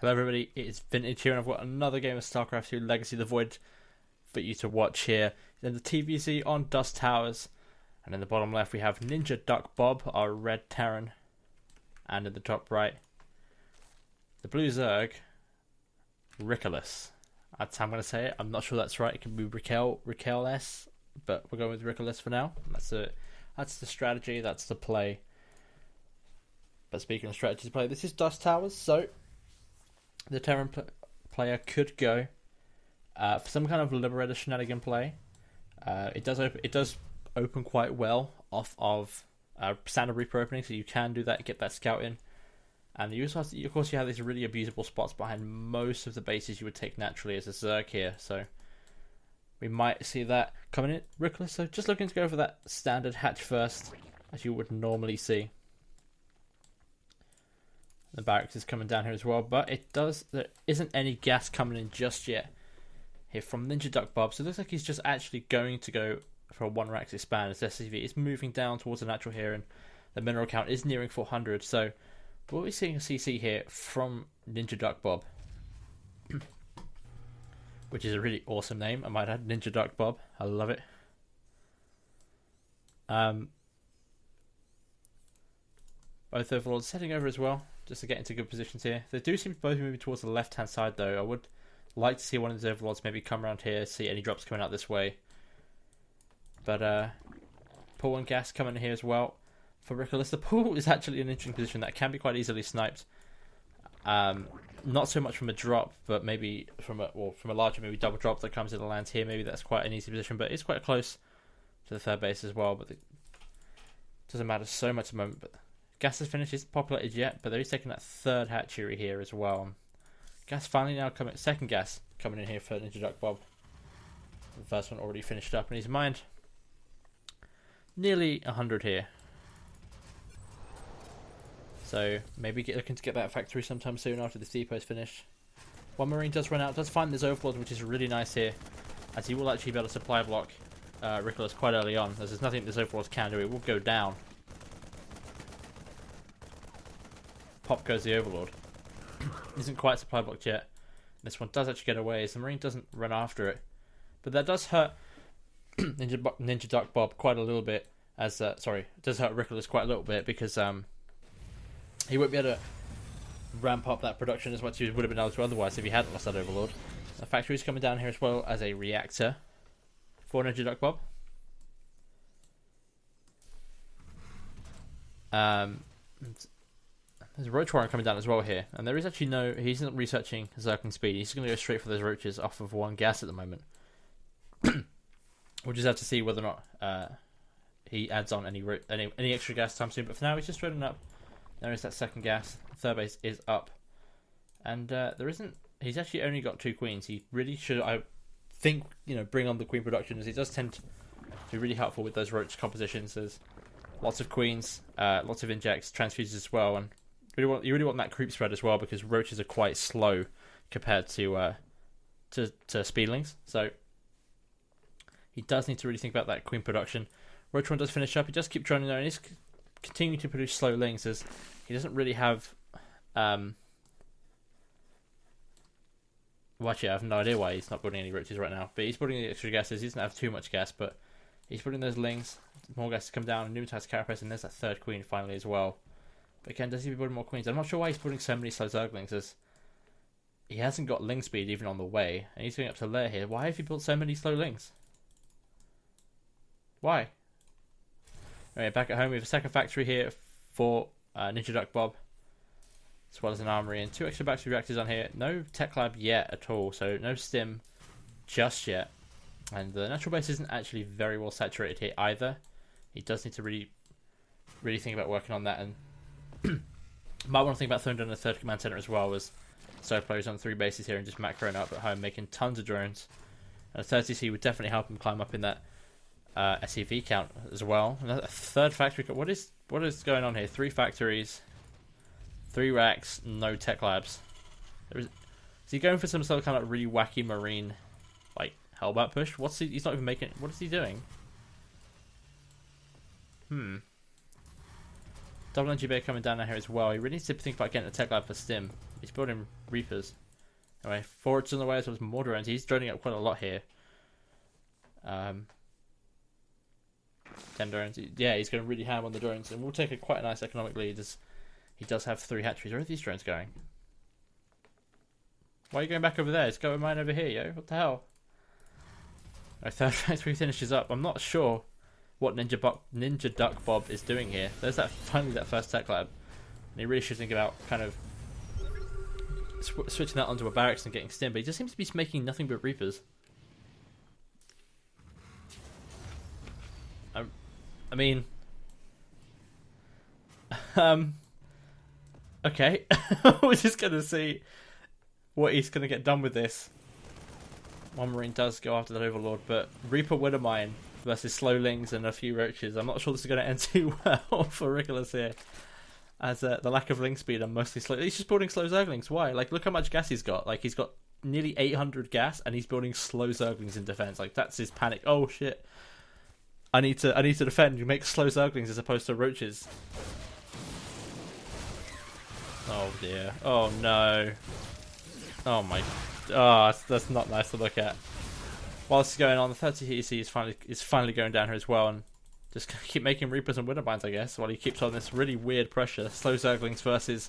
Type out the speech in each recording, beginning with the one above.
Hello everybody, it's Vintage here and I've got another game of StarCraft 2 Legacy of the Void for you to watch here. Then the TVZ on Dusk Towers, and in the bottom left we have NinjaDuckBob, our red Terran, and in the top right, the blue Zerg, Rickeless. That's how I'm going to say it. I'm not sure that's right. It can be Rickeless, but we're going with Rickeless for now. That's the strategy, that's the play. But speaking of strategy to play, this is Dusk Towers, so the Terran player could go for some kind of Liberator shenanigan play. It does open quite well off of standard Reaper opening, so you can do that, get that scout in. And you also have to, of course, you have these really abusable spots behind most of the bases you would take naturally as a Zerg here, so we might see that coming in. Rickeless, so just looking to go for that standard hatch first, as you would normally see. The barracks is coming down here as well, but there isn't any gas coming in just yet here from NinjaDuckBob, so it looks like he's just actually going to go for a 1-rack expand as SCV is moving down towards the natural here, and the mineral count is nearing 400, so we'll be seeing a CC here from NinjaDuckBob, which is a really awesome name, I might add, NinjaDuckBob, I love it. Both overlords heading over as well, just to get into good positions here. They do seem to both be moving towards the left-hand side, though. I would like to see one of these overlords maybe come around here, see any drops coming out this way. But pool and gas coming in here as well. For Rickeless, the pool is actually an interesting position that can be quite easily sniped. Not so much from a drop, but maybe from a larger, maybe double drop that comes in the lands here. Maybe that's quite an easy position, but it's quite close to the third base as well. But it doesn't matter so much at the moment. But gas is finished, isn't populated yet, but they're taking that third hatchery here as well. Gas finally now coming, second gas coming in here for NinjaDuckBob. The first one already finished up, and he's mined nearly 100 here. So maybe looking to get that factory sometime soon after this depot is finished. One Marine does run out, does find this Overlord, which is really nice here, as he will actually be able to supply block Rickeless quite early on, as there's nothing this Overlord can do, it will go down. Pop goes the Overlord. Isn't quite supply blocked yet. This one does actually get away, as the Marine doesn't run after it. But that does hurt NinjaDuckBob quite a little bit, as it does hurt Rickeless quite a little bit, because he won't be able to ramp up that production as much as he would have been able to otherwise if he hadn't lost that Overlord. The factory is coming down here as well as a reactor for NinjaDuckBob. There's a roach warren coming down as well here, and there is actually he's not researching Zergling speed, he's going to go straight for those roaches off of 1 gas at the moment. We'll just have to see whether or not he adds on any extra gas time soon, but for now he's just running up. There is that second gas, third base is up, and he's actually only got 2 queens. He really should, I think, bring on the queen production, as he does tend to be really helpful with those roach compositions. There's lots of queens, lots of injects, transfuses as well, and you really want that creep spread as well, because roaches are quite slow compared to speedlings. So he does need to really think about that queen production. Roach one does finish up. He does keep droning there, and he's continuing to produce slow lings, as he doesn't really have. Well, actually, I have no idea why he's not building any roaches right now. But he's building the extra gases. He doesn't have too much gas, but he's putting those lings. More gas to come down, and pneumatized carapace, and there's that third queen finally as well. But again, does he be building more queens? I'm not sure why he's putting so many slow Zerglings, as he hasn't got ling speed even on the way, and he's going up to lair here. Why have you built so many slow lings? Why? Alright, back at home we have a second factory here for NinjaDuckBob, as well as an armory, and 2 extra battery reactors on here. No tech lab yet at all, so no stim just yet. And the natural base isn't actually very well saturated here either. He does need to really think about working on that, and might want to think about throwing down a third command center as well, as players on 3 bases here and just macroing up at home, making tons of drones. And a 30C would definitely help him climb up in that SCV count as well. And a third factory. What is going on here? 3 factories, 3 racks, no tech labs. Is he going for some sort of kind of really wacky marine, like Hellbat push? He's not even making. What is he doing? Double NG Bay coming down here as well. He really needs to think about getting a tech lab for stim. He's building Reapers. Anyway, forwards on the way as well as more drones. He's droning up quite a lot here. 10 drones. Yeah, he's going really ham on the drones, and we'll take a quite nice economic lead as he does have 3 hatcheries. Where are these drones going? Why are you going back over there? It's going mine over here, yo. What the hell? Right, third factory finishes up. I'm not sure what NinjaDuckBob is doing here. There's finally that first tech lab. And he really should think about kind of switching that onto a barracks and getting stim, but he just seems to be making nothing but Reapers. I mean, okay, we're just gonna see what he's gonna get done with this. One Marine does go after that Overlord, but Reaper Widowmine versus Slowlings and a few Roaches. I'm not sure this is gonna end too well for Rickeless here, as the lack of link speed and mostly slow. He's just building slow Zerglings. Why? Like, look how much gas he's got. Like, he's got nearly 800 gas, and he's building slow Zerglings in defense. Like, that's his panic. Oh shit. I need to defend. You make slow Zerglings as opposed to Roaches. Oh dear. Oh no. Oh my. Oh, that's not nice to look at. While this is going on, the 30 TEC is finally going down here as well, and just keep making Reapers and Widowmines, I guess, while he keeps on this really weird pressure. Slow Zerglings versus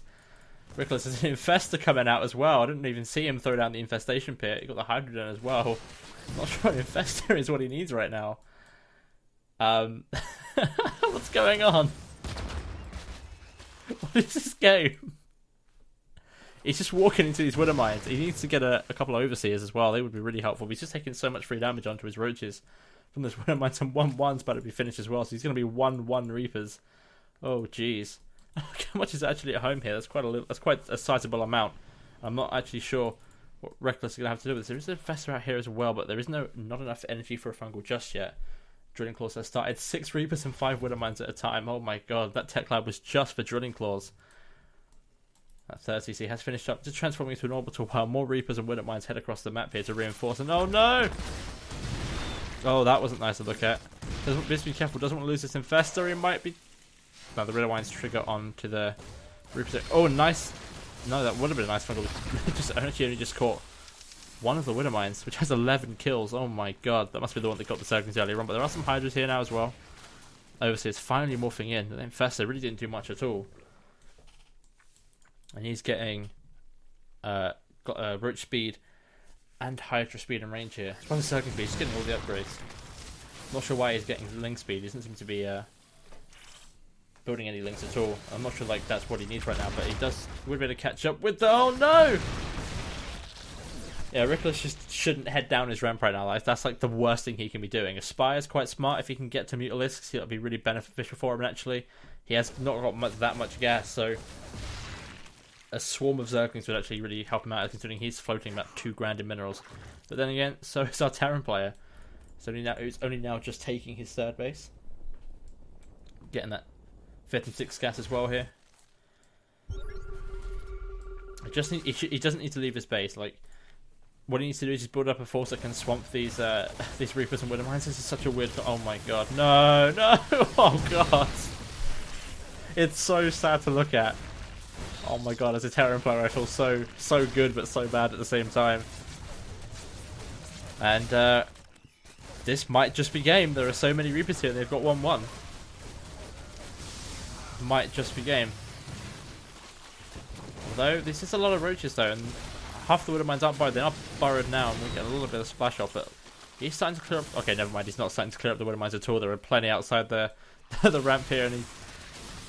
Rickeless. There's an Infester coming out as well. I didn't even see him throw down the Infestation Pit. He got the Hydrogen as well. I'm not sure Infester is what he needs right now. What's going on? What is this game? He's just walking into these Widowmines. He needs to get a couple of Overseers as well. They would be really helpful. But he's just taking so much free damage onto his Roaches from this Widowmines, and 1-1's about to be finished as well. So he's going to be 1-1 Reapers. Oh jeez. Look how much is actually at home here. That's quite a sizable amount. I'm not actually sure what Rickeless is going to have to do with this. There is an Infestor out here as well, but there is not enough energy for a Fungal just yet. Drilling Claws has started 6 Reapers and 5 Widowmines at a time. Oh my god, that tech lab was just for Drilling Claws. That 30C has finished up, just transforming into an orbital while more Reapers and Widowmines head across the map here to reinforce. And oh no! Oh, that wasn't nice to look at. Just be careful, doesn't want to lose this Infestor. He might be. No, the Widowmines trigger onto the Reapers. Oh, nice. No, that would have been a nice Fungal. Only just caught one of the Widowmines, which has 11 kills. Oh my god, that must be the one that got the Zerglings earlier on. But there are some Hydras here now as well. Overseer's finally morphing in. The Infestor really didn't do much at all. And he's getting Roach speed and Hydra speed and range here. As well as Zergling speed, he's getting all the upgrades. Not sure why he's getting Link speed. He doesn't seem to be building any links at all. I'm not sure like that's what he needs right now, but he would be able to catch up with the. Oh no! Yeah, Rickeless just shouldn't head down his ramp right now. Like, that's like the worst thing he can be doing. Aspire is quite smart if he can get to Mutalisks. That'll be really beneficial for him. And actually, he has not got that much gas, so a swarm of Zerglings would actually really help him out, considering he's floating about 2 grand in minerals. But then again, so is our Terran player. Who's only now just taking his 3rd base, getting that 5th and 6th gas as well here. He doesn't need to leave his base. Like, what he needs to do is just build up a force that can swamp these Reapers and Widowmines. This is such a weird. Oh my god, no! Oh god, it's so sad to look at. Oh my god, as a Terran player, I feel so good but so bad at the same time. And this might just be game. There are so many Reapers here. They've got 1-1. Might just be game. Although this is a lot of Roaches though, and half the Widowmines aren't burrowed. They are burrowed now, and we get a little bit of splash off. But he's starting to clear up. Okay, never mind. He's not starting to clear up the Widowmines at all. There are plenty outside the ramp here, and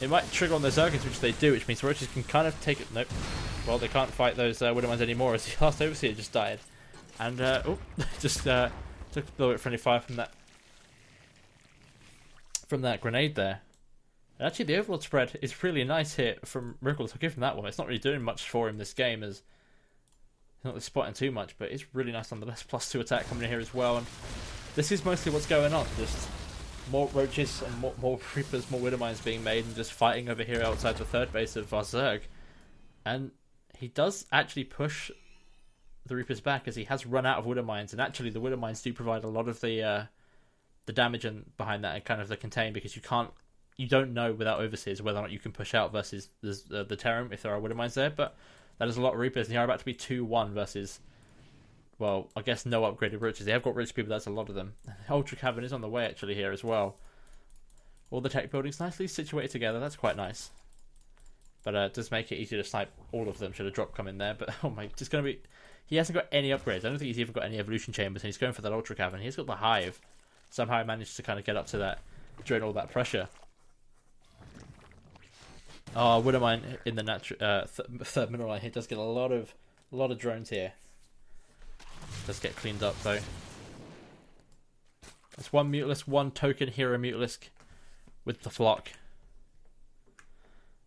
it might trigger on the Zerglings, which they do, which means Roaches can kind of take it. Nope. Well, they can't fight those Widowmines anymore, as the last Overseer just died. And just took a little bit of friendly fire from that grenade there. And actually, the Overlord spread is really nice hit from Rickeless. I'll give him that one. It's not really doing much for him this game, as he's not really spotting too much, but it's really nice on the less +2 attack coming in here as well. And this is mostly what's going on. Just more Roaches and more Reapers, more Widowmines being made, and just fighting over here outside the 3rd base of our Zerg. And he does actually push the Reapers back, as he has run out of Widowmines, and actually the Widowmines do provide a lot of the damage behind that and kind of the contain, because you don't know without Overseers whether or not you can push out versus the Terran if there are Widowmines there. But That is a lot of Reapers, and they are about to be 2-1 versus, well, I guess no upgraded riches. They have got rich people, that's a lot of them. Ultra Cavern is on the way actually here as well. All the tech buildings nicely situated together, that's quite nice. But it does make it easier to snipe all of them should a drop come in there. But oh my, it's going to be... He hasn't got any upgrades. I don't think he's even got any evolution chambers, and he's going for that Ultra Cavern. He's got the Hive. Somehow he managed to kind of get up to that, drain all that pressure. Oh, I wouldn't mind in the third mineral line. He does get a lot of drones here. Does get cleaned up though. That's one Mutalisk, one token hero Mutalisk with the flock.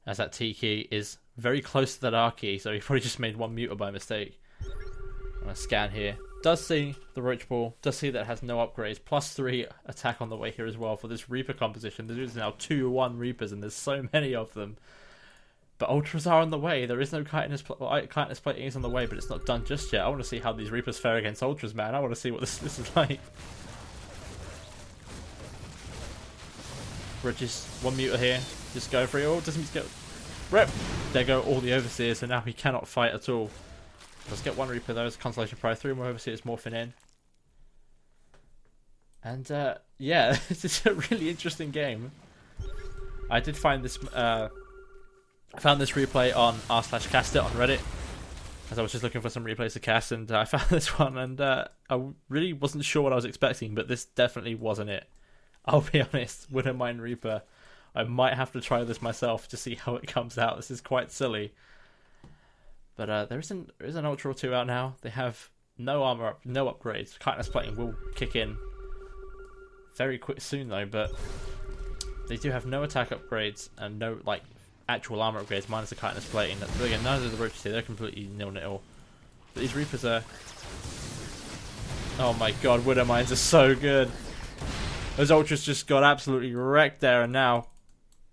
As that T key is very close to that R key, so he probably just made one muter by mistake. I'm gonna scan here. Does see the Roach Ball, does see that it has no upgrades, +3 attack on the way here as well for this Reaper composition. There's now 2-1 Reapers and there's so many of them. But Ultras are on the way. There is no chitinous plating is on the way, but it's not done just yet. I want to see how these Reapers fare against Ultras, man. I want to see what this is like. Bridges, one muter here. Just go for it. Oh, doesn't get... Rip! There go all the Overseers, and now he cannot fight at all. Let's get one Reaper though. It's Constellation Pride. 3 more Overseers morphing in. And, yeah, this is a really interesting game. I did find this... I found this replay on r/castit on Reddit, as I was just looking for some replays to cast, and I found this one, and I really wasn't sure what I was expecting, but this definitely wasn't it. I'll be honest, wouldn't mind Reaper. I might have to try this myself to see how it comes out. This is quite silly. But there is an Ultra or 2 out now. They have no armor up, no upgrades. Chitinous plating will kick in very quick soon though, but they do have no attack upgrades and no like actual armor upgrades minus the chitinous plating. That's again, none of the roaches here, they're completely nil-nil. But these Reapers are... Oh my god, Widow Mines are so good. Those Ultras just got absolutely wrecked there, and now...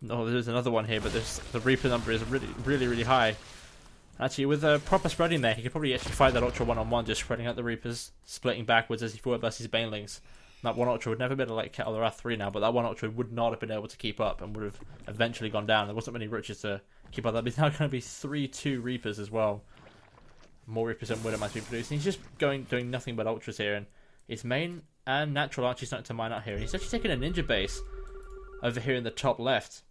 Oh, there's another one here, but the Reaper number is really high. Actually, with a proper spreading there, he could probably actually fight that Ultra one-on-one, just spreading out the Reapers, splitting backwards as he forward versus Banelings. That one Ultra would never be able to like kettle the Wrath 3 now, but that one Ultra would not have been able to keep up and would have eventually gone down. There wasn't many riches to keep up. That'd be now going to be 3-2 Reapers as well. More Reapers than Widow might be producing. He's just doing nothing but Ultras here, and his main and natural archer's starting to mine out here. And he's actually taking a ninja base over here in the top left.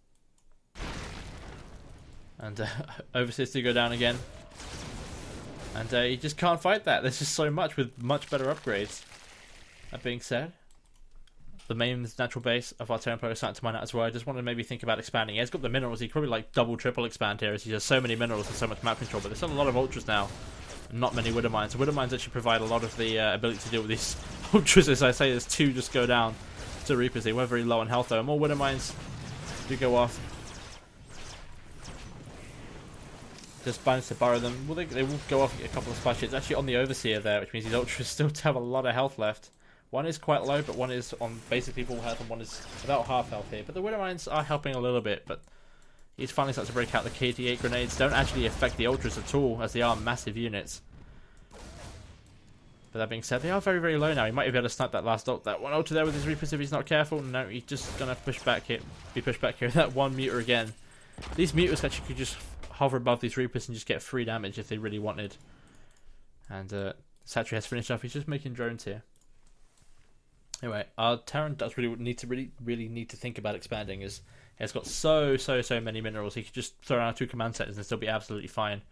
And Overseers to go down again. And he just can't fight that. There's just so much with much better upgrades. That being said, the main natural base of our Terran player is starting to mine out as well. I just want to maybe think about expanding. He's got the minerals. He could probably like double, triple expand here as he has so many minerals and so much map control. But there's still a lot of Ultras now. And not many Widow Mines. So Widow Mines actually provide a lot of the ability to deal with these Ultras. As I say, there's 2 just go down to Reapers. They were very low on health though. And more Widow Mines do go off. Just managed to borrow them. Well, they will go off and get a couple of splash hits. Actually on the Overseer there, which means these Ultras still have a lot of health left. One is quite low, but one is on basically full health, and one is about half health here. But the Widow Mines are helping a little bit, but he's finally starting to break out. The KT8 grenades don't actually affect the Ultras at all, as they are massive units. But that being said, they are very low now. He might be able to snipe that last ult. That one Ultra there with his Reapers if he's not careful. No, he's just going to push back here. Be pushed back here. That one Muter again. These Muters actually could just hover above these Reapers and just get free damage if they really wanted. And Satri has finished off. He's just making drones here. Anyway, our Terran does really need to think about expanding. As he's got so many minerals, he could just throw around 2 command centers and still be absolutely fine.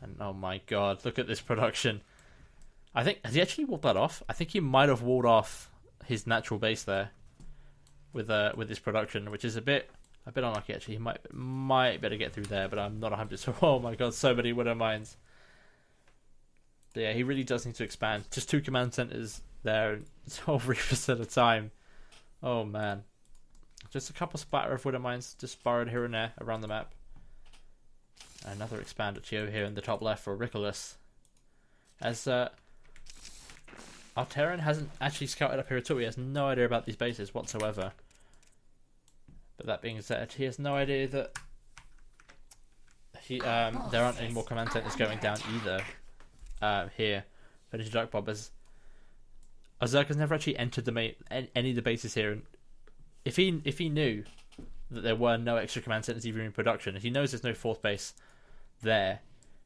And oh my god, look at this production! I think has he actually walled that off? I think he might have walled off his natural base there with this production, which is a bit unlucky actually. He might better get through there, but I'm not 100%. Oh my god, so many Widow Mines. But yeah, he really does need to expand. Just 2 command centers there, 12 Reapers at a time. Oh man. Just a couple splatter of Widow Mines just borrowed here and there around the map. Another expand actually over here in the top left for Rickeless. As our Terran hasn't actually scouted up here at all. He has no idea about these bases whatsoever. But that being said, he has no idea that there aren't any more command centers going down either here. VintageDuckBob as Zerka's never actually entered any of the bases here, and if he knew that there were no extra command centers even in production, if he knows there's no 4th base there,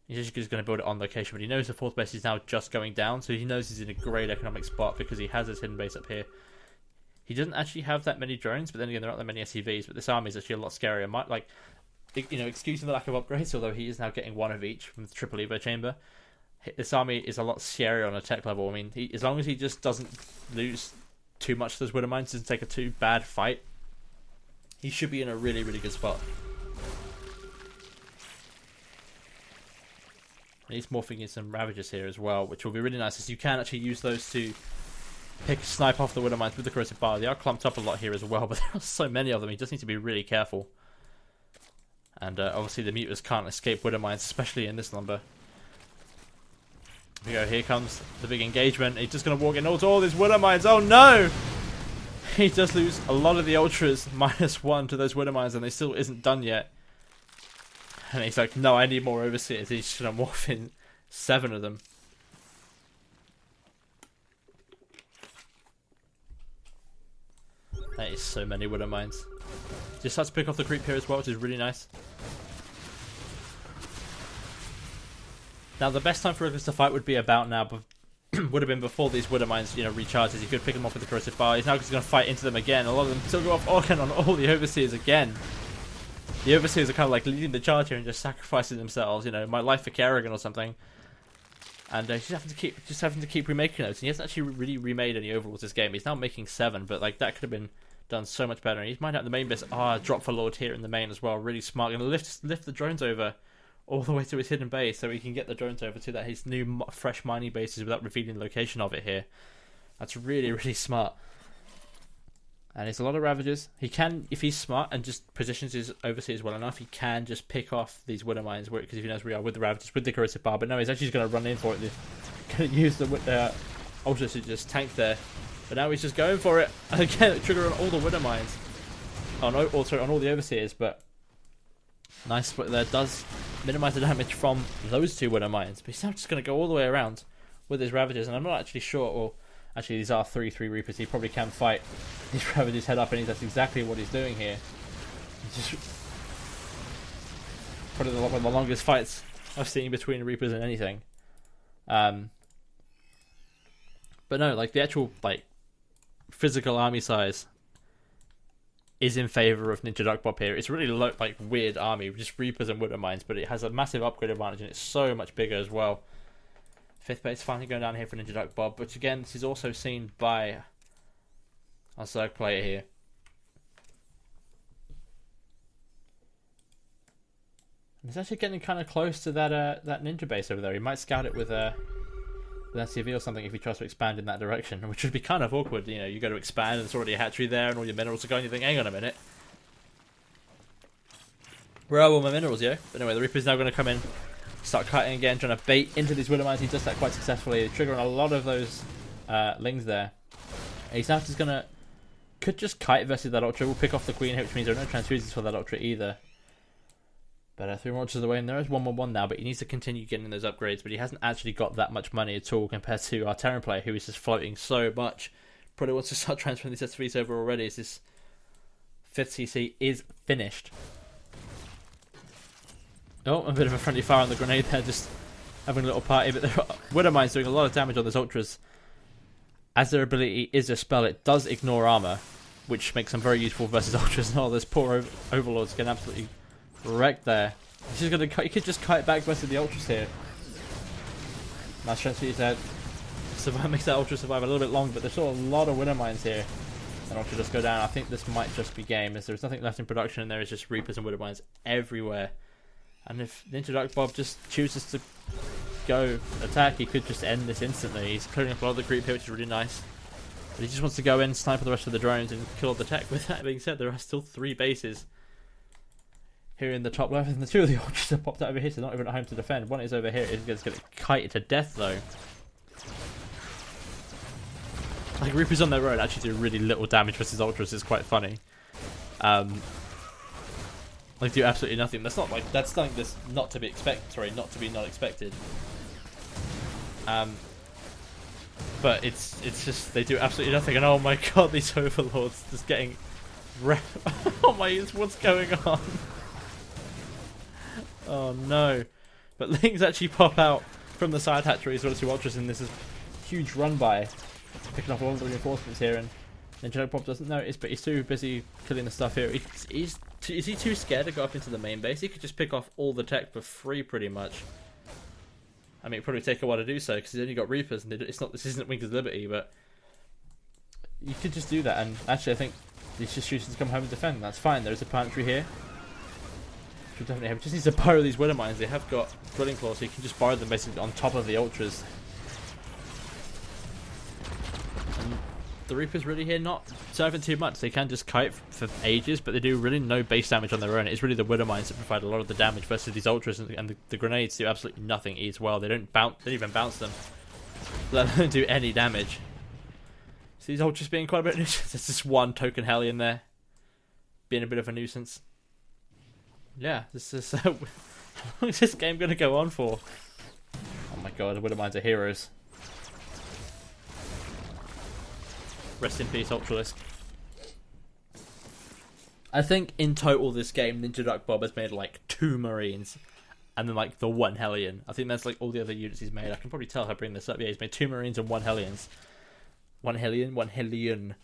He's just going to build it on location, but he knows the fourth base is now just going down, so he knows he's in a great economic spot because he has his hidden base up here. He doesn't actually have that many drones, but then again, there aren't that many SCVs, but this army is actually a lot scarier. Might, like, you know, excusing the lack of upgrades, although he is now getting one of each from the triple Evo chamber. This army is a lot scarier on a tech level. I mean, as long as he just doesn't lose too much to those Widow Mines, doesn't take a too bad fight, he should be in a really, really good spot. He's morphing in some Ravagers here as well, which will be really nice, as you can actually use those to snipe off the Widow Mines with the corrosive bar. They are clumped up a lot here as well, but there are so many of them, he just needs to be really careful. And obviously the Mutas can't escape Widow Mines, especially in this number. Here we go, here comes the big engagement. He's just going to walk in all these Widow Mines. Oh no! He does lose a lot of the Ultras, -1 to those Widow Mines, and they still isn't done yet. And he's like, no, I need more Overseers. He's just going to morph in 7 of them. That is so many Widow Mines. Just starts to pick off the creep here as well, which is really nice. Now, the best time for Rickeless to fight would be about now, but would have been before these Widow Mines, you know, recharges. He could pick them off with the corrosive bar. He's now just going to fight into them again. A lot of them still go off Organ on all the Overseers again. The Overseers are kind of like leading the charge here and just sacrificing themselves, you know, my life for Kerrigan or something. And he's having to keep remaking those. And he hasn't actually really remade any overlords this game. He's now making 7, but like that could have been done so much better. And he's mined out the main base. Drop for Lord here in the main as well. Really smart. Going to lift the drones over all the way to his hidden base so he can get the drones over to his new fresh mining bases without revealing the location of it here. That's really, really smart. And it's a lot of Ravagers. He can, if he's smart and just positions his Overseers well enough, he can just pick off these Widow Mines, because if he knows where we are with the Ravagers, with the corrosive bar. But no, he's actually just going to run in for it. He's going to use the Ultras to just tank there. But now he's just going for it. And again, trigger on all the Widow Mines. Oh no, also on all the Overseers, but nice split there. Does minimise the damage from those 2 Widow Mines. But he's now just going to go all the way around with his Ravagers. And I'm not actually sure, or actually, these are 3/3 Reapers. He probably can fight these Ravagers head up, and that's exactly what he's doing here. He's just probably one of the longest fights I've seen between Reapers and anything. But no, like the actual like physical army size is in favor of NinjaDuckBob here. It's a really low, like weird army, just Reapers and Widow Mines, but it has a massive upgrade advantage, and it's so much bigger as well. 5th base finally going down here for NinjaDuckBob, which again, this is also seen by our Zerg player here. And it's actually getting kind of close to that that ninja base over there. He might scout it with SCV or something if he tries to expand in that direction, which would be kind of awkward. You know, you go to expand and there's already a hatchery there and all your minerals are going, you think, hang on a minute, where are all my minerals, yo? But anyway, the Reaper's now going to come in, start cutting again, trying to bait into these Widow Mines. He does that quite successfully, triggering a lot of those lings there. And he's now just going to, could just kite versus that Ultra. We'll pick off the Queen here, which means there are no transfusions for that Ultra either. But 3 more Ultras away, and there is 1/1 now, but he needs to continue getting those upgrades, but he hasn't actually got that much money at all compared to our Terran player, who is just floating so much. Probably wants to start transferring these SCVs over already, as this 5th CC is finished. Oh, a bit of a friendly fire on the grenade there, just having a little party, but there are Widow Mines doing a lot of damage on those Ultras. As their ability is a spell, it does ignore armor, which makes them very useful versus Ultras. And all those poor Overlords get absolutely wrecked there. He's just gonna he could just kite back versus the Ultras here. Nice chance to use that. Survive, makes that Ultra survive a little bit long, but there's still a lot of Widow Mines here. And Ultra just go down. I think this might just be game, as there's nothing left in production, and there is just Reapers and Widow Mines everywhere. And if NinjaDuckBob just chooses to go attack, he could just end this instantly. He's clearing up a lot of the creep here, which is really nice. But he just wants to go in, snipe the rest of the drones, and kill the tech. With that being said, there are still 3 bases here in the top left, and the 2 of the Ultras have popped out over here, so they're not even at home to defend. One is over here. He's going to get kited to death, though. Like, Reapers on their own actually do really little damage versus Ultras. It's quite funny. Like, do absolutely nothing. That's not like, that's something that's not to be expected. Sorry, not to be not expected. But it's just, they do absolutely nothing. And oh my god, these Overlords just getting oh my, what's going on? Oh no. But things actually pop out from the side hatcheries or the 2 ultras, and this is huge run by, picking off all of the reinforcements here, and NinjaDuckBob doesn't notice, but he's too busy killing the stuff here. Is he too scared to go up into the main base? He could just pick off all the tech for free, pretty much. I mean, it'd probably take a while to do so because he's only got Reapers, and this isn't Wings of Liberty, but you could just do that. And actually, I think he's just choosing to come home and defend. That's fine. There's a planetary here. Should definitely have. Just needs to borrow these Widow Mines. They have got Drilling Claws, so you can just borrow them basically on top of the Ultras. And the Reapers really here not serving too much. They can just kite for ages, but they do really no base damage on their own. It's really the Widow Mines that provide a lot of the damage versus these Ultras, and the grenades do absolutely nothing as well. They don't even bounce them, let alone do any damage. So these Ultras being quite a bit of a nuisance. There's just 1 token Hellion there, being a bit of a nuisance. Yeah, this is how long is this game going to go on for? Oh my god, the Widow Mines are heroes. Rest in peace, Ultralisk. I think in total this game, NinjaDuckBob has made like 2 Marines and then like the 1 Hellion. I think that's like all the other units he's made. I can probably tell if I bring this up. Yeah, he's made 2 Marines and 1 Hellions. 1 Hellion.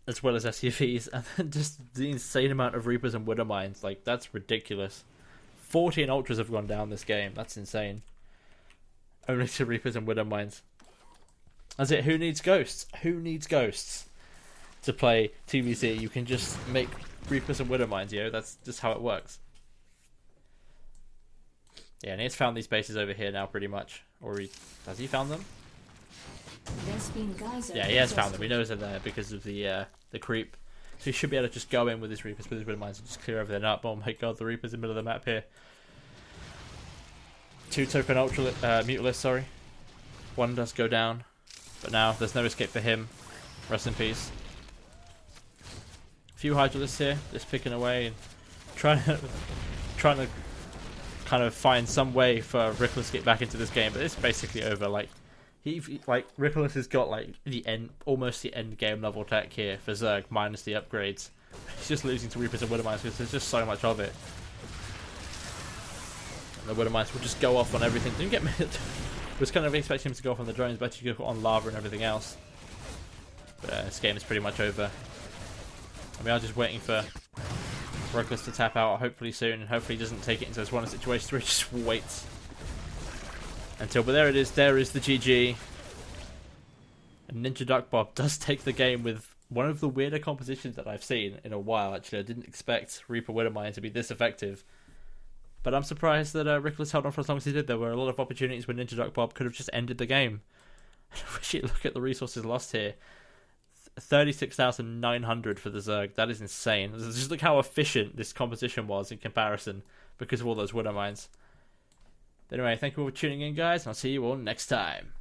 As well as SCVs, and then just the insane amount of Reapers and Widow Mines. Like, that's ridiculous. 14 Ultras have gone down this game. That's insane. Only 2 Reapers and Widow Mines. That's it. Who needs Ghosts? Who needs Ghosts to play TVC? You can just make Reapers and Widow Mines, yo. That's just how it works. Yeah, and he's found these bases over here now, pretty much. Or has he found them? Yeah, he has found them. We know they're there because of the creep. So he should be able to just go in with his Reapers, with his Widow Mines, and just clear everything up. Oh my god, the Reapers in the middle of the map here. 2 token Mutalisk, sorry. 1 does go down. But now, there's no escape for him. Rest in peace. A few Hydralisks here, just picking away and trying to kind of find some way for Rickeless to get back into this game. But it's basically over. Like Rickeless has got like almost the end game level tech here for Zerg minus the upgrades. He's just losing to Reapers and Widow Mines because there's just so much of it. And the Widow Mines will just go off on everything. Didn't get me. Was kind of expecting him to go off on the drones, but you go on lava and everything else. But this game is pretty much over. And we are just waiting for Rickeless to tap out, hopefully soon, and hopefully he doesn't take it into this one situation where he just waits until. But there it is. There is the GG. And NinjaDuckBob does take the game with one of the weirder compositions that I've seen in a while. Actually, I didn't expect Reaper Widow Mine to be this effective. But I'm surprised that Rickeless held on for as long as he did. There were a lot of opportunities where NinjaDuckBob could have just ended the game. Look at the resources lost here. 36,900 for the Zerg. That is insane. Just look how efficient this composition was in comparison because of all those Widow Mines. Anyway, thank you all for tuning in, guys, and I'll see you all next time.